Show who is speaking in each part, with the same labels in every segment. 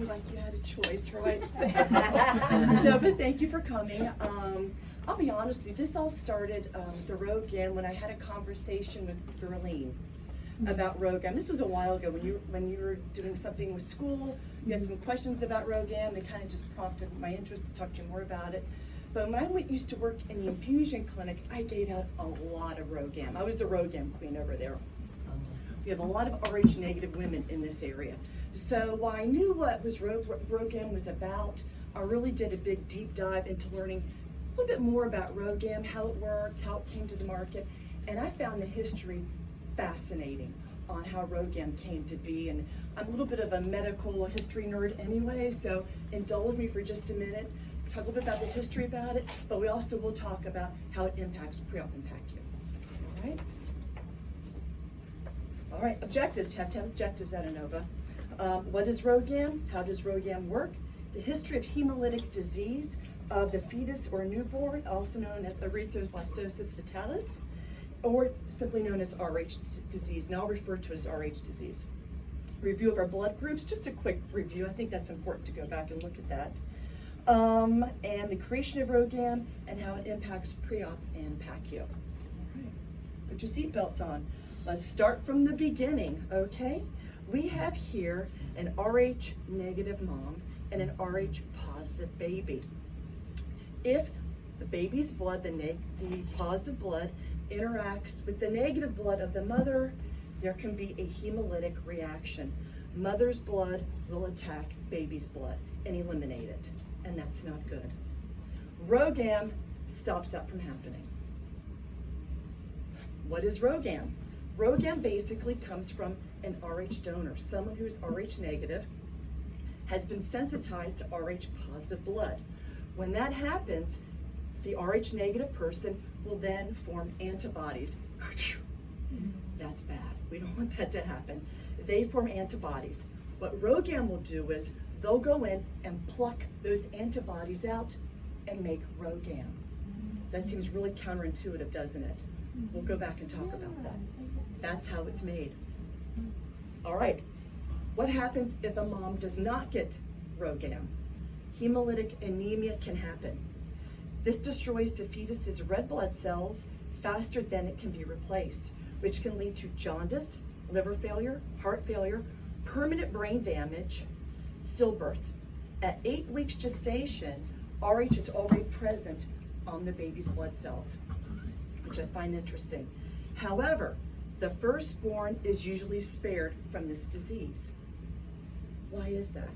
Speaker 1: Like you had a choice, right? No, but thank you for coming. I'll be honest with you, this all started the RhoGAM when I had a conversation with Berlin about RhoGAM. This was a while ago when you were doing something with school. You had some questions about RhoGAM. It kind of just prompted my interest to talk to you more about it. But when I used to work in the infusion clinic, I gave out a lot of RhoGAM. I was the RhoGAM queen over there. We have a lot of Rh negative women in this area. So while I knew what RhoGAM was about, I really did a big deep dive into learning a little bit more about RhoGAM, how it worked, how it came to the market, and I found the history fascinating on how RhoGAM came to be. And I'm a little bit of a medical history nerd anyway, so indulge me for just a minute. We'll talk a little bit about the history about it, but we also will talk about how it impacts pre-op and PACU. All right? All right, objectives. You have to have objectives at ANOVA. What is RhoGAM? How does RhoGAM work? The history of hemolytic disease of the fetus or newborn, also known as erythroblastosis fetalis, or simply known as RH disease. Now I'll refer to it as RH disease. Review of our blood groups, just a quick review. I think that's important to go back and look at that. And the creation of RhoGAM and how it impacts pre-op and PACU. All right, put your seatbelts on. Let's start from the beginning, okay? We have here an RH negative mom and an RH positive baby. If the baby's blood, the positive blood, interacts with the negative blood of the mother, there can be a hemolytic reaction. Mother's blood will attack baby's blood and eliminate it, and that's not good. RhoGAM stops that from happening. What is RhoGAM? RhoGAM basically comes from an Rh donor, someone who's Rh negative, has been sensitized to Rh positive blood. When that happens, the Rh negative person will then form antibodies. That's bad. We don't want that to happen. They form antibodies. What RhoGAM will do is they'll go in and pluck those antibodies out and make RhoGAM. That seems really counterintuitive, doesn't it? We'll go back and talk about that. That's how it's made. All right, what happens if a mom does not get RhoGAM? Hemolytic anemia can happen. This destroys the fetus's red blood cells faster than it can be replaced, which can lead to jaundice, liver failure, heart failure, permanent brain damage, stillbirth. At 8 weeks gestation, Rh is already present on the baby's blood cells, which I find interesting. However, the firstborn is usually spared from this disease. Why is that?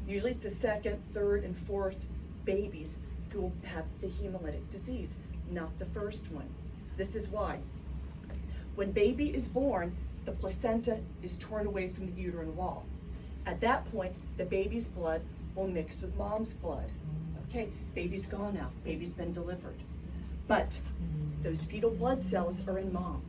Speaker 1: Usually it's the second, third, and fourth babies who will have the hemolytic disease, not the first one. This is why. When baby is born, the placenta is torn away from the uterine wall. At that point, the baby's blood will mix with mom's blood. Okay, baby's gone now, baby's been delivered. But those fetal blood cells are in mom,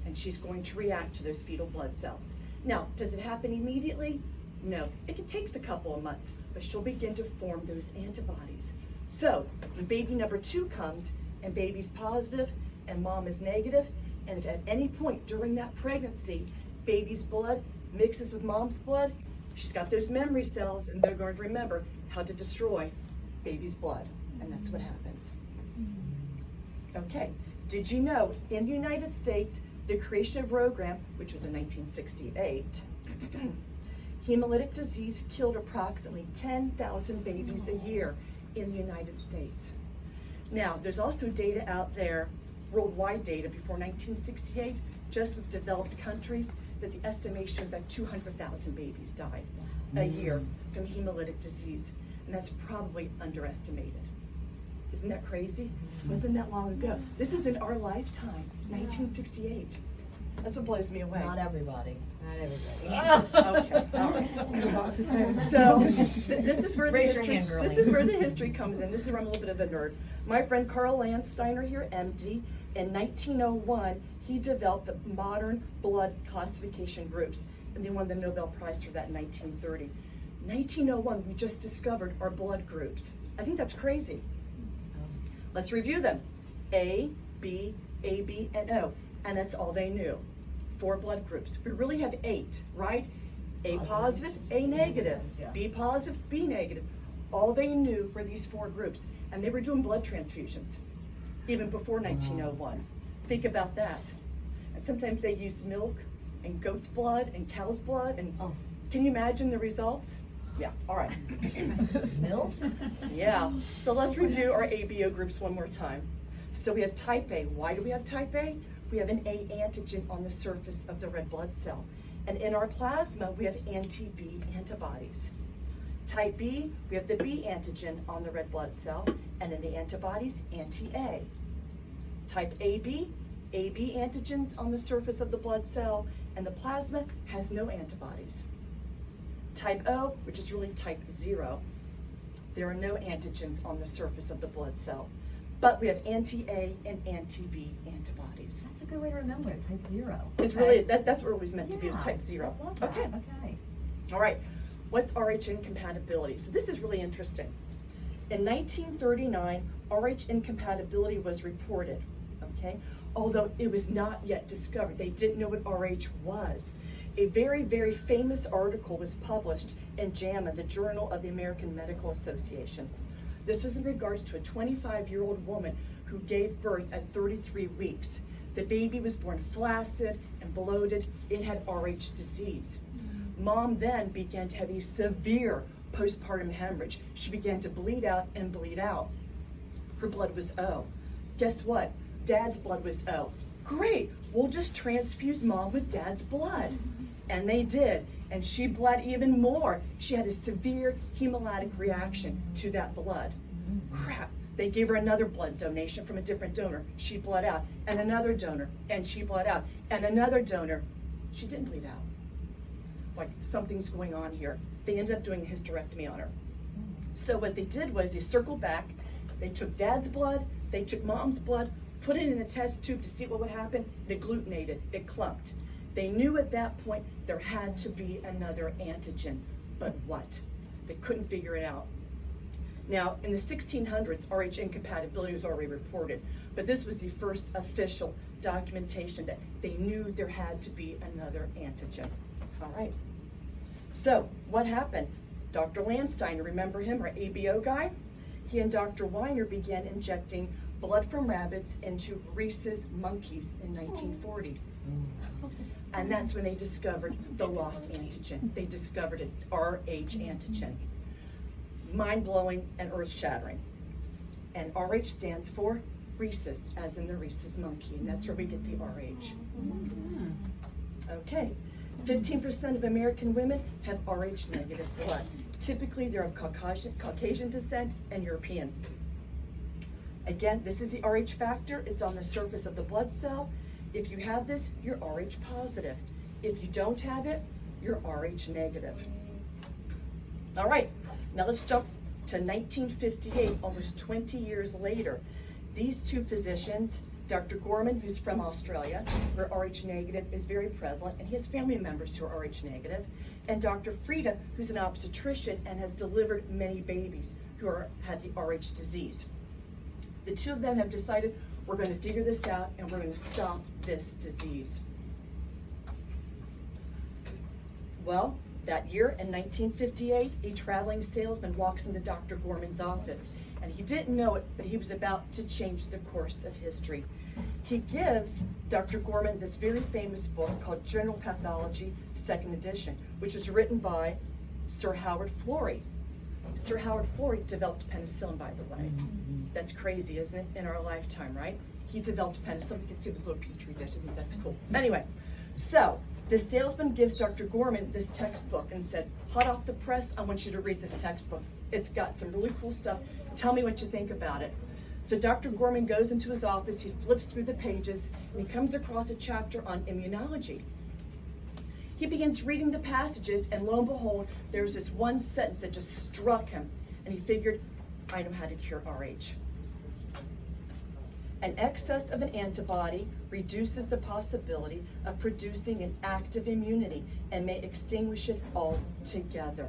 Speaker 1: and she's going to react to those fetal blood cells. Now, does it happen immediately? No, it takes a couple of months, but she'll begin to form those antibodies. So when baby number 2 comes and baby's positive and mom is negative, and if at any point during that pregnancy, baby's blood mixes with mom's blood, she's got those memory cells and they're going to remember how to destroy baby's blood, and that's what happens. Okay, did you know in the United States, the creation of RhoGAM, which was in 1968, hemolytic disease killed approximately 10,000 babies a year in the United States. Now, there's also data out there, worldwide data before 1968, just with developed countries, that the estimation is about 200,000 babies died a year from hemolytic disease, and that's probably underestimated. Isn't that crazy? This wasn't that long ago. This is in our lifetime, 1968. That's what blows me away.
Speaker 2: Not everybody. Not everybody.
Speaker 1: Okay, all right. So this is where the history comes in. This is where I'm a little bit of a nerd. My friend Carl Landsteiner here, MD, in 1901, he developed the modern blood classification groups, and they won the Nobel Prize for that in 1930. 1901, we just discovered our blood groups. I think that's crazy. Let's review them. A, B, AB, and O. And that's all they knew. 4 blood groups. We really have 8, right? A positive, A negative,
Speaker 2: Yeah.
Speaker 1: B positive, B negative. All they knew were these 4 groups, and they were doing blood transfusions even before 1901. Think about that. And sometimes they used milk and goat's blood and cow's blood, and can you imagine the results? Yeah, all right.
Speaker 2: Milk?
Speaker 1: Yeah, so let's review our ABO groups one more time. So we have type A. Why do we have type A? We have an A antigen on the surface of the red blood cell. And in our plasma, we have anti-B antibodies. Type B, we have the B antigen on the red blood cell, and in the antibodies, anti-A. Type AB antigens on the surface of the blood cell, and the plasma has no antibodies. Type O, which is really type 0, there are no antigens on the surface of the blood cell, but we have anti-A and anti-B antibodies.
Speaker 2: That's a good way to remember it, type 0.
Speaker 1: It's really, that's what it was meant to be, is type 0.
Speaker 2: I love that.
Speaker 1: Okay. All right, what's Rh incompatibility? So this is really interesting. In 1939, Rh incompatibility was reported, okay? Although it was not yet discovered. They didn't know what Rh was. A very, very famous article was published in JAMA, the Journal of the American Medical Association. This was in regards to a 25-year-old woman who gave birth at 33 weeks. The baby was born flaccid and bloated. It had Rh disease. Mom then began to have a severe postpartum hemorrhage. She began to bleed out and bleed out. Her blood was O. Guess what? Dad's blood was O. Great, we'll just transfuse Mom with Dad's blood. And they did, and she bled even more. She had a severe hemolytic reaction to that blood. Crap, they gave her another blood donation from a different donor. She bled out, and another donor, and she bled out, and another donor. She didn't bleed out. Like, something's going on here. They ended up doing a hysterectomy on her. So what they did was they circled back, they took Dad's blood, they took Mom's blood, put it in a test tube to see what would happen. It agglutinated, it clumped. They knew at that point there had to be another antigen, but what? They couldn't figure it out. Now, in the 1600s, Rh incompatibility was already reported, but this was the first official documentation that they knew there had to be another antigen. All right. So, what happened? Dr. Landsteiner, remember him, our ABO guy? He and Dr. Weiner began injecting blood from rabbits into rhesus monkeys in 1940. And that's when they discovered the lost antigen. They discovered an Rh antigen. Mind-blowing and earth-shattering. And Rh stands for rhesus, as in the rhesus monkey, and that's where we get the Rh. Okay, 15% of American women have Rh negative blood. Typically, they're of Caucasian descent and European. Again, this is the Rh factor. It's on the surface of the blood cell. If you have this, you're Rh positive. If you don't have it, you're Rh negative. All right, now let's jump to 1958, almost 20 years later. These two physicians, Dr. Gorman, who's from Australia, where Rh negative is very prevalent, and he has family members who are Rh negative, and Dr. Frieda, who's an obstetrician and has delivered many babies who had the Rh disease. The two of them have decided, we're going to figure this out and we're going to stop this disease. Well, that year in 1958, a traveling salesman walks into Dr. Gorman's office, and he didn't know it, but he was about to change the course of history. He gives Dr. Gorman this very famous book called General Pathology, 2nd edition, which was written by Sir Howard Florey. Sir Howard Florey developed penicillin, by the way. That's crazy, isn't it, in our lifetime, right? He developed penicillin. You can see his little petri dish. I think that's cool. Anyway, so the salesman gives Dr. Gorman this textbook and says, hot off the press, I want you to read this textbook. It's got some really cool stuff. Tell me what you think about it. So Dr. Gorman goes into his office, he flips through the pages, and he comes across a chapter on immunology. He begins reading the passages, and lo and behold, there's this one sentence that just struck him, and he figured, I know how to cure Rh. An excess of an antibody reduces the possibility of producing an active immunity and may extinguish it altogether.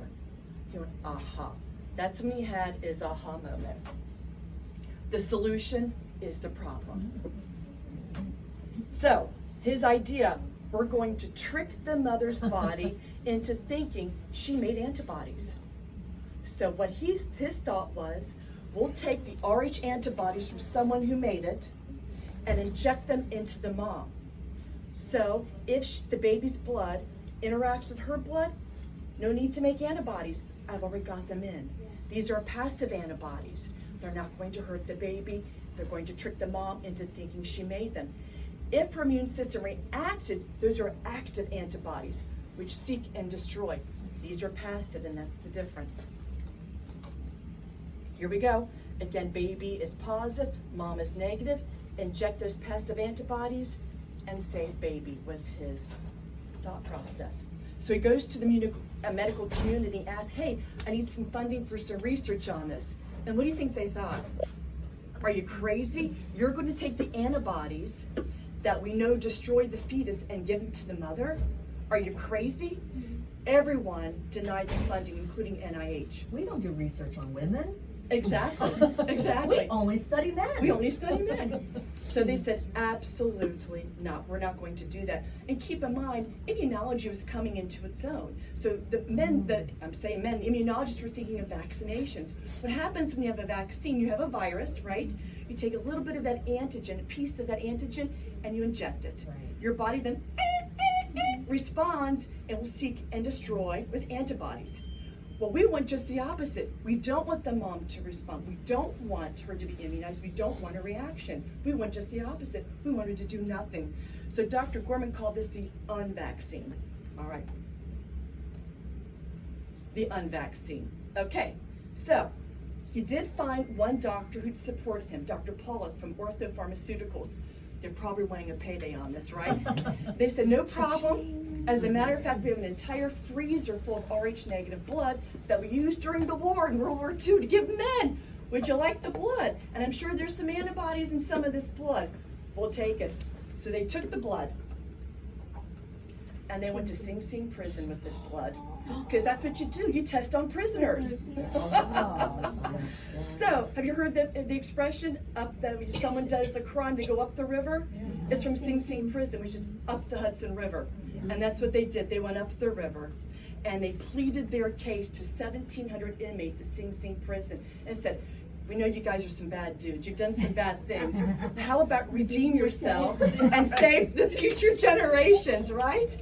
Speaker 1: He went, aha. That's when he had his aha moment. The solution is the problem. So, his idea, we're going to trick the mother's body into thinking she made antibodies. So what his thought was, we'll take the Rh antibodies from someone who made it and inject them into the mom. So if the baby's blood interacts with her blood, no need to make antibodies. I've already got them in. These are passive antibodies. They're not going to hurt the baby. They're going to trick the mom into thinking she made them. If her immune system reacted, those are active antibodies, which seek and destroy. These are passive, and that's the difference. Here we go. Again, baby is positive, mom is negative. Inject those passive antibodies and save baby was his thought process. So he goes to the medical community and asks, hey, I need some funding for some research on this. And what do you think they thought? Are you crazy? You're going to take the antibodies that we know destroy the fetus and give them to the mother? Are you crazy? Everyone denied the funding, including NIH.
Speaker 2: We don't do research on women.
Speaker 1: Exactly, exactly.
Speaker 2: We only study men.
Speaker 1: We only study men. So they said, absolutely not. We're not going to do that. And keep in mind, immunology was coming into its own. So the men, the immunologists were thinking of vaccinations. What happens when you have a vaccine, you have a virus, right? You take a little bit of that antigen, a piece of that antigen, and you inject it.
Speaker 2: Right.
Speaker 1: Your body then responds and will seek and destroy with antibodies. Well, we want just the opposite. We don't want the mom to respond. We don't want her to be immunized. We don't want a reaction. We want just the opposite. We want her to do nothing. So Dr. Gorman called this the unvaccine. All right. The unvaccine. Okay. So he did find one doctor who'd supported him, Dr. Pollock from Ortho Pharmaceuticals. They're probably wanting a payday on this, right? They said, no problem. As a matter of fact, we have an entire freezer full of Rh negative blood that we used during the war in World War II to give men. Would you like the blood? And I'm sure there's some antibodies in some of this blood. We'll take it. So they took the blood and they went to Sing Sing prison with this blood. Because that's what you do. You test on prisoners. So, have you heard the expression, if someone does a crime, they go up the river? It's from Sing Sing prison, which is up the Hudson River. And that's what they did. They went up the river and they pleaded their case to 1,700 inmates at Sing Sing prison and said, we know you guys are some bad dudes. You've done some bad things. How about redeem yourself and save the future generations, right?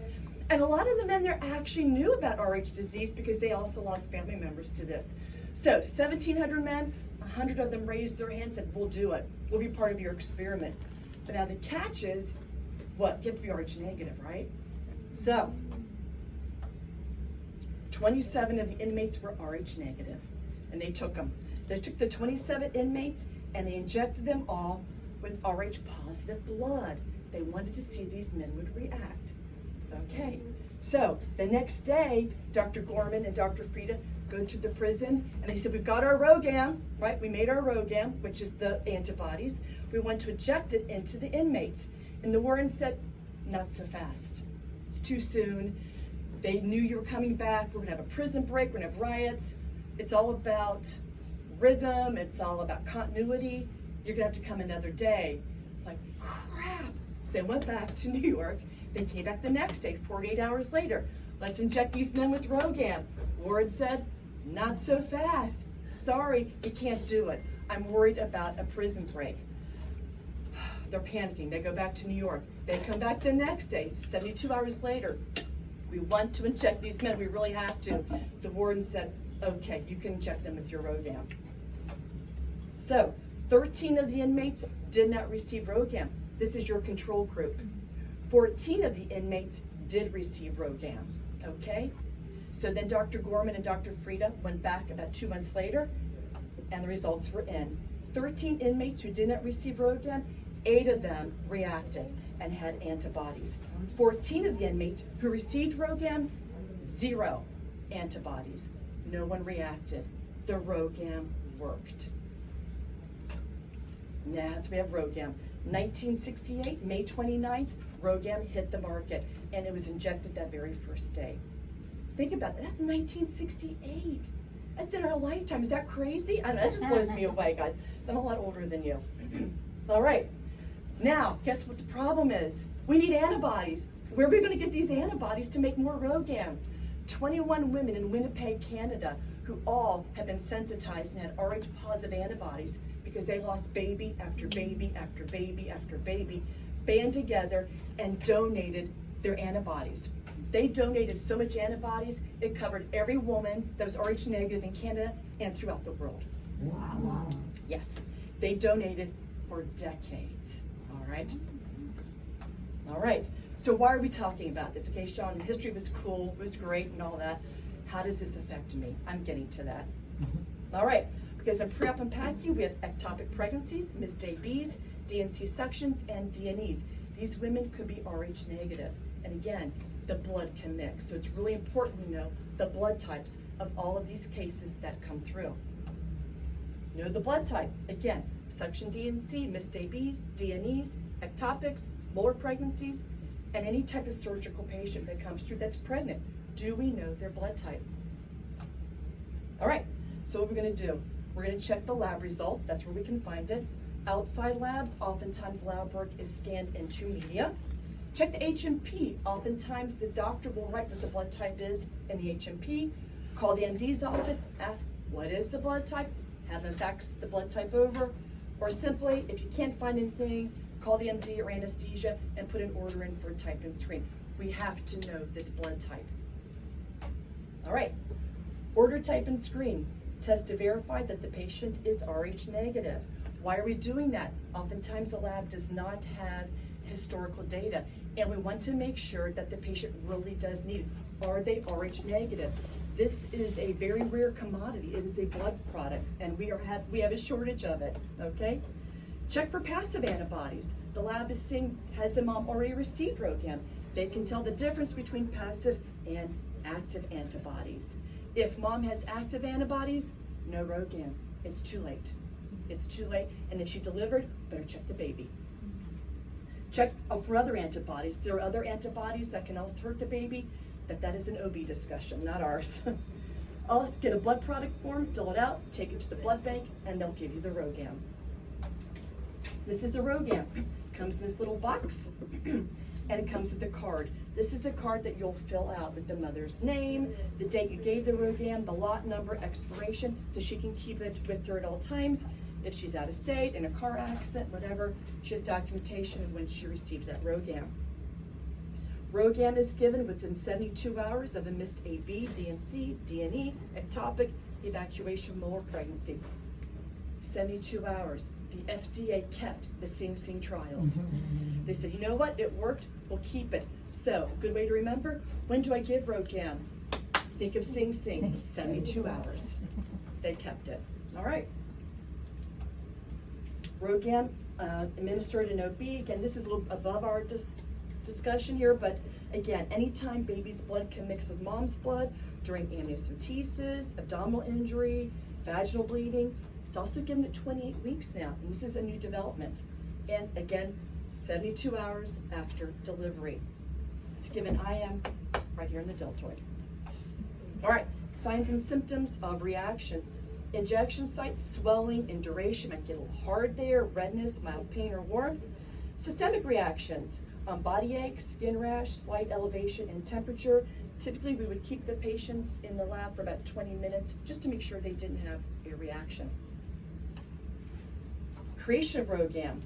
Speaker 1: And a lot of the men there actually knew about Rh disease because they also lost family members to this. So 1,700 men, 100 of them raised their hands and said, we'll do it. We'll be part of your experiment. But now the catch is, what? You have to be Rh negative, right? So 27 of the inmates were Rh negative, and they took them. They took the 27 inmates and they injected them all with Rh positive blood. They wanted to see these men would react. Okay, so the next day, Dr. Gorman and Dr. Frieda go to the prison and they said, we've got our RhoGAM, right? We made our RhoGAM, which is the antibodies. We want to inject it into the inmates. And the warden said, not so fast. It's too soon. They knew you were coming back. We're gonna have a prison break, we're gonna have riots. It's all about rhythm, it's all about continuity. You're gonna have to come another day. Like, crap. So they went back to New York. They came back the next day, 48 hours later. Let's inject these men with RhoGAM. Warren said, not so fast. Sorry, we can't do it. I'm worried about a prison break. They're panicking. They go back to New York. They come back the next day, 72 hours later. We want to inject these men. We really have to. The warden said, okay, you can inject them with your RhoGAM. So 13 of the inmates did not receive RhoGAM. This is your control group. 14 of the inmates did receive RhoGAM, okay? So then Dr. Gorman and Dr. Frieda went back about 2 months later, and the results were in. 13 inmates who did not receive RhoGAM, 8 of them reacted and had antibodies. 14 of the inmates who received RhoGAM, 0 antibodies. No one reacted. The RhoGAM worked. Now we have RhoGAM. 1968, May 29th, RhoGAM hit the market, and it was injected that very first day. Think about that. That's 1968. That's in our lifetime. Is that crazy? I know, that just blows me away, guys. So I'm a lot older than you. All right. Now, guess what the problem is? We need antibodies. Where are we going to get these antibodies to make more RhoGAM? 21 women in Winnipeg, Canada, who all have been sensitized and had Rh positive antibodies because they lost baby after baby after baby after baby, band together and donated their antibodies. They donated so much antibodies, it covered every woman that was Rh negative in Canada and throughout the world.
Speaker 2: Wow.
Speaker 1: Yes, they donated for decades, all right? All right, so why are we talking about this? Okay, Shawn, the history was cool, it was great and all that. How does this affect me? I'm getting to that. All right, because in pre-op and PACU, we have ectopic pregnancies, missed ABs, DNC sections, and DNEs. These women could be Rh negative. And again, the blood can mix. So it's really important to know the blood types of all of these cases that come through. Know the blood type. Again, section DNC, missed ABs, DNEs, ectopics, molar pregnancies, and any type of surgical patient that comes through that's pregnant. Do we know their blood type? All right, so what we're gonna do, we're gonna check the lab results. That's where we can find it. Outside labs, oftentimes lab work is scanned into media. Check the HMP. Oftentimes the doctor will write what the blood type is in the HMP. Call the MD's office, ask what is the blood type, have them fax the blood type over, or simply, if you can't find anything, call the MD or anesthesia and put an order in for type and screen. We have to know this blood type. All right, order, type, and screen. Test to verify that the patient is Rh negative. Why are we doing that? Oftentimes the lab does not have historical data, and we want to make sure that the patient really does need it. Are they Rh negative? This is a very rare commodity. It is a blood product, and we have a shortage of it, okay? Check for passive antibodies. The lab is seeing, has the mom already received RhoGAM? They can tell the difference between passive and active antibodies. If mom has active antibodies, no RhoGAM. It's too late. It's too late, and if she delivered, better check the baby. Check for other antibodies. There are other antibodies that can also hurt the baby. That is an OB discussion, not ours. I'll get a blood product form, fill it out, take it to the blood bank, and they'll give you the RhoGAM. This is the RhoGAM. Comes in this little box, and it comes with a card. This is a card that you'll fill out with the mother's name, the date you gave the RhoGAM, the lot number, expiration, so she can keep it with her at all times. If she's out of state, in a car accident, whatever, she has documentation of when she received that RhoGAM. RhoGAM is given within 72 hours of a missed AB, DNC, DNE, ectopic, evacuation, molar pregnancy. 72 hours. The FDA kept the Sing Sing trials. They said, you know what, it worked, we'll keep it. So, good way to remember, when do I give RhoGAM? Think of Sing Sing, 72 hours. They kept it. All right. RhoGAM administered in OB. Again, this is a little above our discussion here, but again, anytime baby's blood can mix with mom's blood during amniocentesis, abdominal injury, vaginal bleeding, it's also given at 28 weeks now, and this is a new development. And again, 72 hours after delivery. It's given IM right here in the deltoid. All right, signs and symptoms of reactions. Injection site swelling in duration, might get a little hard there, redness, mild pain or warmth. Systemic reactions, body ache, skin rash, slight elevation in temperature. Typically, we would keep the patients in the lab for about 20 minutes just to make sure they didn't have a reaction. Creation of RhoGAM.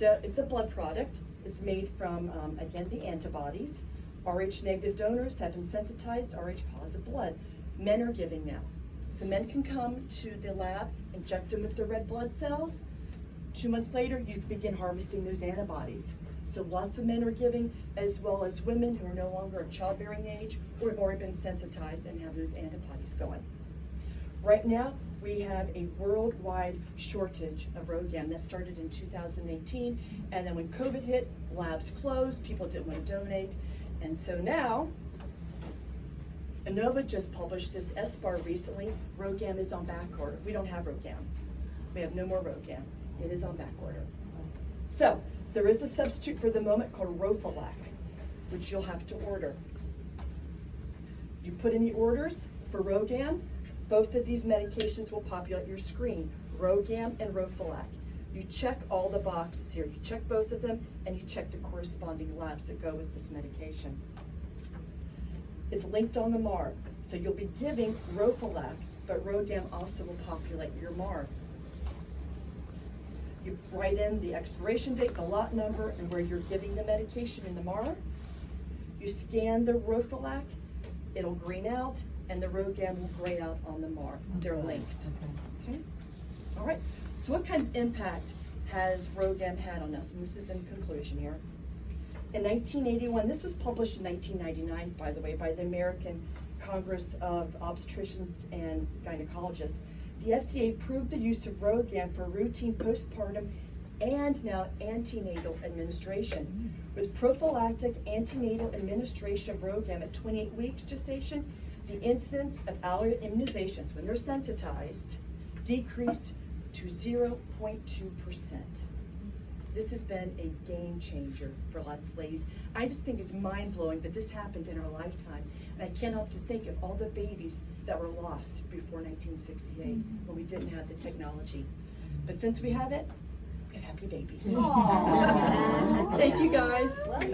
Speaker 1: It's a blood product. It's made from, again, the antibodies. Rh negative donors have been sensitized to Rh positive blood. Men are giving now. So men can come to the lab, inject them with their red blood cells. 2 months later, you can begin harvesting those antibodies. So lots of men are giving, as well as women who are no longer of childbearing age or have already been sensitized and have those antibodies going. Right now, we have a worldwide shortage of RhoGAM. That started in 2018, and then when COVID hit, labs closed, people didn't want to donate, and so now, ANOVA just published this SBAR recently. RhoGAM is on back order. We don't have RhoGAM. We have no more RhoGAM. It is on back order. So, there is a substitute for the moment called Rofalac, which you'll have to order. You put in the orders for RhoGAM. Both of these medications will populate your screen, RhoGAM and Rofalac. You check all the boxes here. You check both of them, and you check the corresponding labs that go with this medication. It's linked on the MAR. So you'll be giving Rofalac, but RhoGAM also will populate your MAR. You write in the expiration date, the lot number, and where you're giving the medication in the MAR. You scan the Rofalac, it'll green out, and the RhoGAM will gray out on the MAR. They're linked. Okay. All right. So what kind of impact has RhoGAM had on us? And this is in conclusion here. In 1981, this was published in 1999, by the way, by the American Congress of Obstetricians and Gynecologists. The FDA approved the use of RhoGAM for routine postpartum and now antenatal administration. With prophylactic antenatal administration of RhoGAM at 28 weeks gestation, the incidence of allergy immunizations when they're sensitized decreased to 0.2%. This has been a game changer for lots of ladies. I just think it's mind-blowing that this happened in our lifetime. And I can't help to think of all the babies that were lost before 1968 when we didn't have the technology. But since we have it, we have happy babies.
Speaker 2: Aww.
Speaker 1: Thank you guys.
Speaker 2: Well done.